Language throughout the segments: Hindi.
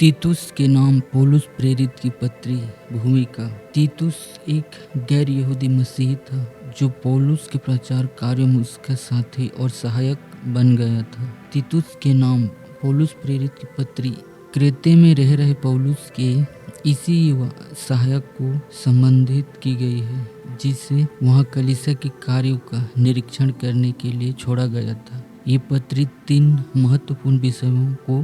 तीतुस के नाम पौलुस प्रेरित की पत्री। भूमिका। तीतुस एक गैर यहूदी मसीही था जो पौलुस के प्रचार कार्य में उसका साथी और सहायक बन गया था। तीतुस के नाम पौलुस प्रेरित की पत्री क्रेते में रह रहे पौलुस के इसी युवा सहायक को संबंधित की गई है, जिसे वहाँ कलीसिया के कार्यों का निरीक्षण करने के लिए छोड़ा गया था। ये पत्री 3 महत्वपूर्ण विषयों को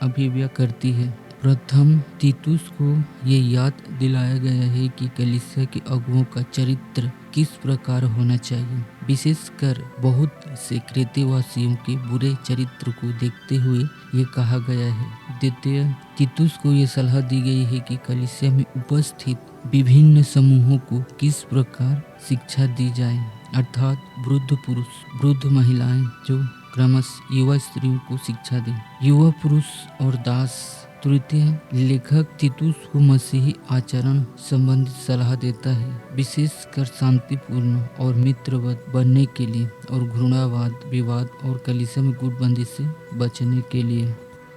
अभिव्यक्त करती है। प्रथम, तीतुस को ये याद दिलाया गया है कि कलीसिया के अगुओं का चरित्र किस प्रकार होना चाहिए, विशेषकर बहुत से क्रेतेवासियों के बुरे चरित्र को देखते हुए ये कहा गया है। द्वितीय, तीतुस को ये सलाह दी गई है कि कलीसिया में उपस्थित विभिन्न समूहों को किस प्रकार शिक्षा दी जाए, अर्थात वृद्ध पुरुष, वृद्ध महिलाएं जो क्रमशः युवा स्त्रियों को शिक्षा दें, युवा पुरुष और दास। तृतीय, लेखक तीतुस को मसीही आचरण संबंधित सलाह देता है, विशेषकर शांतिपूर्ण और मित्रवत बनने के लिए और घृणावाद, विवाद और कलीसिया में गुटबंदी से बचने के लिए।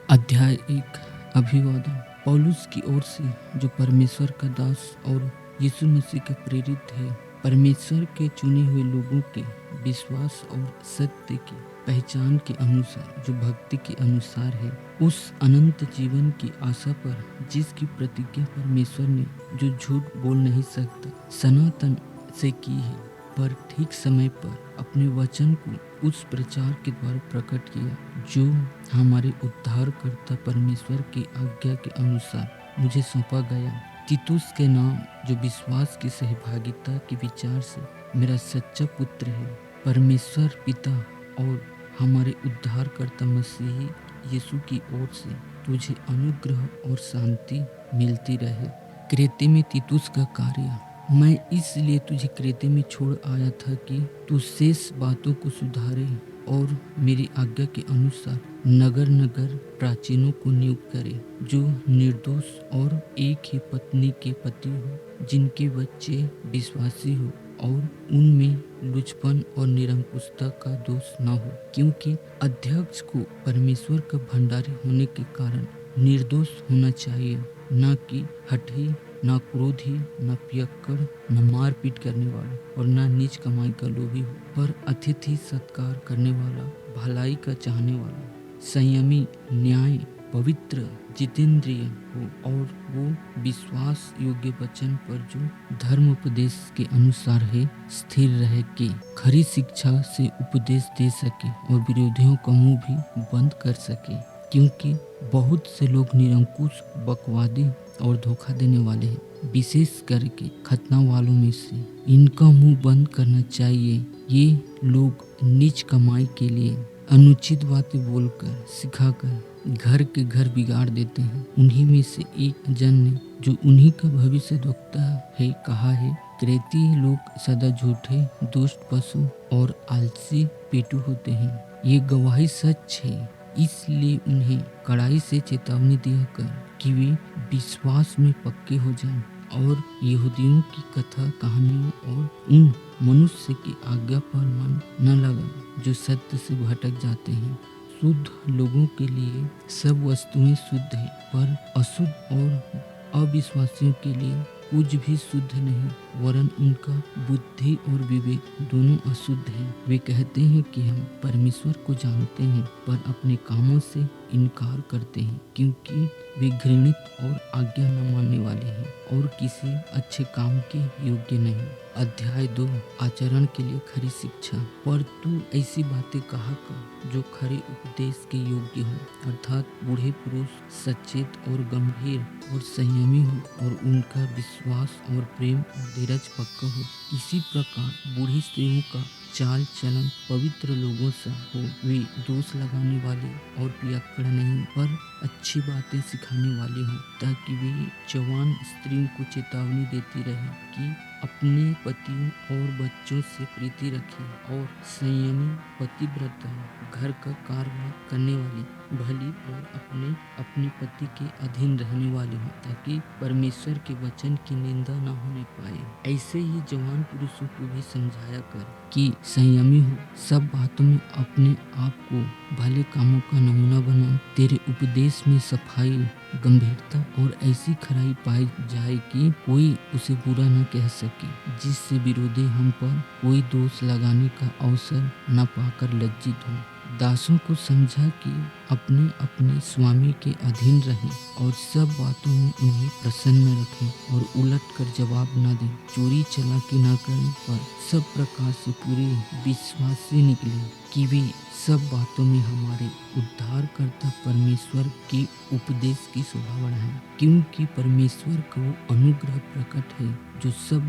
अध्याय 1, अभिवादन। पौलुस की ओर से, जो परमेश्वर का दास और यीशु मसीह का प्रेरित है, परमेश्वर के चुने हुए लोगों के विश्वास और सत्य की पहचान के अनुसार, जो भक्ति के अनुसार है, उस अनंत जीवन की आशा पर जिसकी प्रतिज्ञा परमेश्वर ने, जो झूठ बोल नहीं सकता, सनातन से की है, पर ठीक समय पर अपने वचन को उस प्रचार के द्वारा प्रकट किया जो हमारे उद्धारकर्ता परमेश्वर की आज्ञा के अनुसार मुझे सौंपा गया। तीतुस के नाम, जो विश्वास की सहभागिता के विचार से मेरा सच्चा पुत्र है, परमेश्वर पिता और हमारे उद्धारकर्ता मसीही यीशु की ओर से तुझे अनुग्रह और शांति मिलती रहे। क्रेते में तीतुस का कार्य। मैं इसलिए तुझे क्रेते में छोड़ आया था कि तू शेष बातों को सुधारे और मेरी आज्ञा के अनुसार नगर नगर प्राचीनों को नियुक्त करे, जो निर्दोष और एक ही पत्नी के पति हो, जिनके बच्चे विश्वासी हो और उनमें लुचपन और निरंकुशता का दोष न हो, क्योंकि अध्यक्ष को परमेश्वर का भंडारी होने के कारण निर्दोष होना चाहिए, न कि हठी, न क्रोधी, न पियक्कड़, न मारपीट करने वाला और न नीच कमाई का लोभी हो, पर अतिथि सत्कार करने वाला, भलाई का चाहने वाला, संयमी, न्याय, पवित्र, जितेंद्रिय हो और वो विश्वास योग्य वचन पर जो धर्म उपदेश के अनुसार है स्थिर रहे, कि खरी शिक्षा से उपदेश दे सके और विरोधियों का मुंह भी बंद कर सके, क्योंकि बहुत से लोग निरंकुश, बकवादी और धोखा देने वाले हैं, विशेष करके खतना वालों में से। इनका मुंह बंद करना चाहिए। ये लोग नीच कमाई के लिए अनुचित बातें बोलकर, सिखाकर घर के घर बिगाड़ देते हैं। उन्हीं में से एक जन ने, जो उन्हीं का भविष्यद्वक्ता है, कहा है, क्रेती लोग सदा झूठे, दुष्ट, पशु और आलसी पेटू होते हैं। ये गवाही सच है, इसलिए उन्हें कड़ाई से चेतावनी दिया कर कि वे विश्वास में पक्के हो जाएं और यहूदियों की कथा कहानियों और उन मनुष्य की आज्ञा पर मन न लगाएं जो सत्य से भटक जाते हैं। शुद्ध लोगों के लिए सब वस्तुएं शुद्ध हैं, पर अशुद्ध और अविश्वासियों के लिए कुछ भी शुद्ध नहीं, वरन उनका बुद्धि और विवेक दोनों अशुद्ध हैं। वे कहते हैं कि हम परमेश्वर को जानते हैं, पर अपने कामों से इनकार करते हैं, क्योंकि वे घृणित और आज्ञा न मानने वाले हैं और किसी अच्छे काम के योग्य नहीं। अध्याय 2, आचरण के लिए खरी शिक्षा। पर तू ऐसी बातें कहा कर जो खरे उपदेश के योग्य हो, अर्थात बूढ़े पुरुष सचेत और गंभीर और संयमी हो और उनका विश्वास और प्रेम और धीरज पक्का हो। इसी प्रकार बूढ़ी स्त्रियों का चाल चलन पवित्र लोगों सा हो, वे दोष लगाने वाले और पियक्कड़ नहीं, पर अच्छी बातें सिखाने वाले हों, ताकि वे जवान स्त्रियों को चेतावनी देती रहे कि अपने पतियों और बच्चों से प्रीति रखें और संयमी, पतिव्रता, घर का कारभार करने वाली, भली और अपने पति के अधीन रहने वाले हों, ताकि परमेश्वर के वचन की निंदा न होने पाए। ऐसे ही जवान पुरुषों को भी समझाया कर कि संयमी हो, सब बातों में अपने आप को भले कामों का नमूना बनाओ। तेरे उपदेश में सफाई, गंभीरता और ऐसी खराई पाई जाए कि कोई उसे बुरा न कह सके, जिससे विरोधी हम पर कोई दोष लगाने का अवसर न पाकर लज्जित हो। दासों को समझा कि अपने अपने स्वामी के अधीन रहें और सब बातों में उन्हें प्रसन्न रखें और उलट कर जवाब न दें। चोरी चालाकी न करें, पर सब प्रकार से पूरे विश्वास से निकले कि वे सब बातों में हमारे उद्धारकर्ता परमेश्वर के उपदेश की शोभा बढ़ाएं। क्योंकि परमेश्वर का वो अनुग्रह प्रकट है जो सब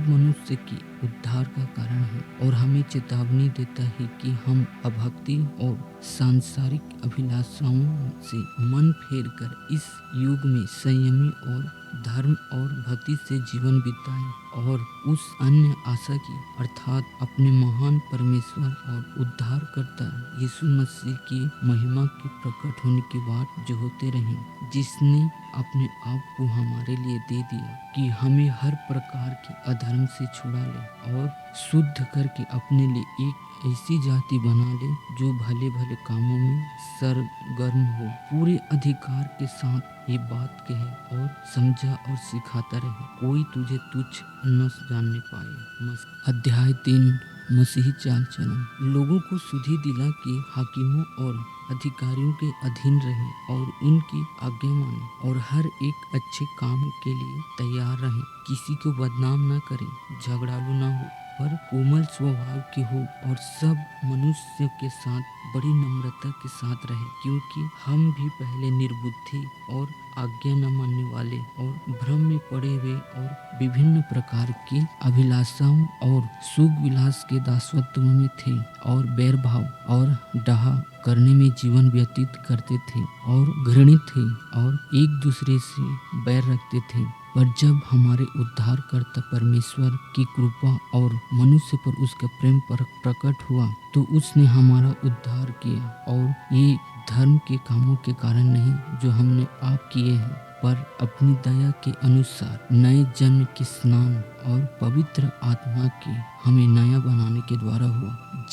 मनुष्य के उद्धार का कारण है, और हमें चेतावनी देता है कि हम अभक्ति और सांसारिक अभिलाषाओं से मन फेर कर इस युग में संयमी और धर्म और भक्ति से जीवन बिताएं और उस अन्य आशा की अर्थात अपने महान परमेश्वर और उद्धारकर्ता यीशु मसीह की महिमा के प्रकट होने की बाट जो होते रहें, जिसने अपने आप को हमारे लिए दे दिया कि हमें हर प्रकार के अधर्म से छुड़ा ले और शुद्ध करके अपने लिए एक ऐसी जाति बना ले जो भले भले कामों में सरगर्म हो। पूरे अधिकार के साथ ये बात कहे और समझा और सिखाता रहे, कोई तुझे तुच्छ न जानने पाए। अध्याय 3 मसीही चाल चलन। लोगों को सुधि दिला कि हाकिमों और अधिकारियों के अधीन रहे और उनकी आज्ञा माने और हर एक अच्छे काम के लिए तैयार रहे। किसी को बदनाम न करें, झगड़ालू न हो, पर कोमल स्वभाव के हो और सब मनुष्यों के साथ बड़ी नम्रता के साथ रहे। क्योंकि हम भी पहले निर्बुद्धि और आज्ञा न मानने वाले और भ्रम में पड़े हुए और विभिन्न प्रकार की अभिलाषाओं और सुख विलास के दासत्व में थे और बैर भाव और डाह करने में जीवन व्यतीत करते थे और घृणित थे और एक दूसरे से बैर रखते थे। पर जब हमारे उद्धारकर्ता परमेश्वर की कृपा और मनुष्य पर उसका प्रेम प्रकट हुआ, तो उसने हमारा उद्धार किया, और ये धर्म के कामों के कारण नहीं जो हमने आप किए हैं, पर अपनी दया के अनुसार नए जन्म के स्नान और पवित्र आत्मा के हमें नया बनाने के द्वारा हुआ,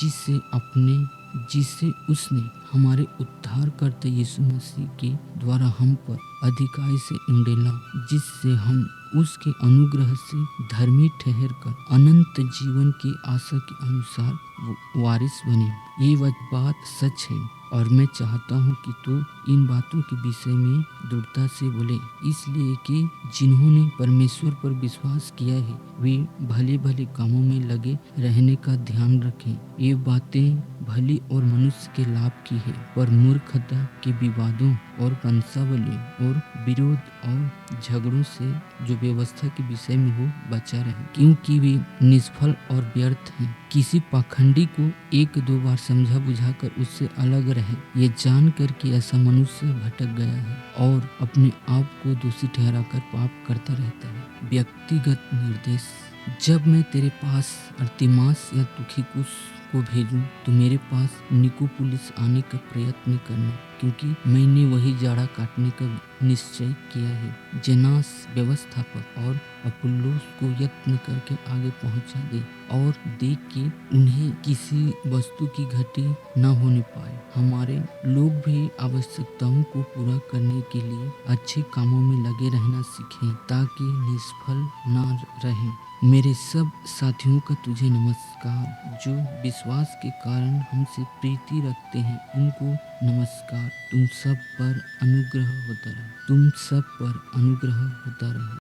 जिससे उसने हमारे उद्धारकर्ता यीशु मसीह के द्वारा हम पर अधिकाई से उंडेला, जिससे हम उसके अनुग्रह से धर्मी ठहर कर अनंत जीवन की आशा के अनुसार वारिस बने। ये बात सच है और मैं चाहता हूँ कि तू इन बातों के विषय में दृढ़ता से बोले, इसलिए कि जिन्होंने परमेश्वर पर विश्वास किया है वे भले भले कामों में लगे रहने का ध्यान रखें। ये बातें भली और मनुष्य के लाभ की है, पर मूर्खता के विवादों और वंशावली और विरोध और झगड़ों से जो व्यवस्था के विषय में हो बचा रहे, क्योंकि वे निष्फल और व्यर्थ हैं। किसी पाखंडी को एक दो बार समझा बुझाकर उससे अलग रहे, ये जानकर कि ऐसा मनुष्य भटक गया है और अपने आप को दोषी ठहराकर पाप करता रहता है। व्यक्तिगत निर्देश। जब मैं तेरे पास अर्तिमास या तुखिकुस को भेजूं तो मेरे पास निकोपुलिस आने का प्रयत्न करना, क्योंकि मैंने वही जाड़ा काटने का निश्चय किया है। जेनास व्यवस्थापक और अपुल्लोस को यत्न करके आगे पहुंचा दे और देख कि उन्हें किसी वस्तु की घटी न होने पाए। हमारे लोग भी आवश्यकताओं को पूरा करने के लिए अच्छे कामों में लगे रहना सीखें, ताकि निष्फल न रहें। मेरे सब साथियों का तुझे नमस्कार। जो विश्वास के कारण हमसे प्रीति रखते हैं उनको नमस्कार। तुम सब पर अनुग्रह होता रहे।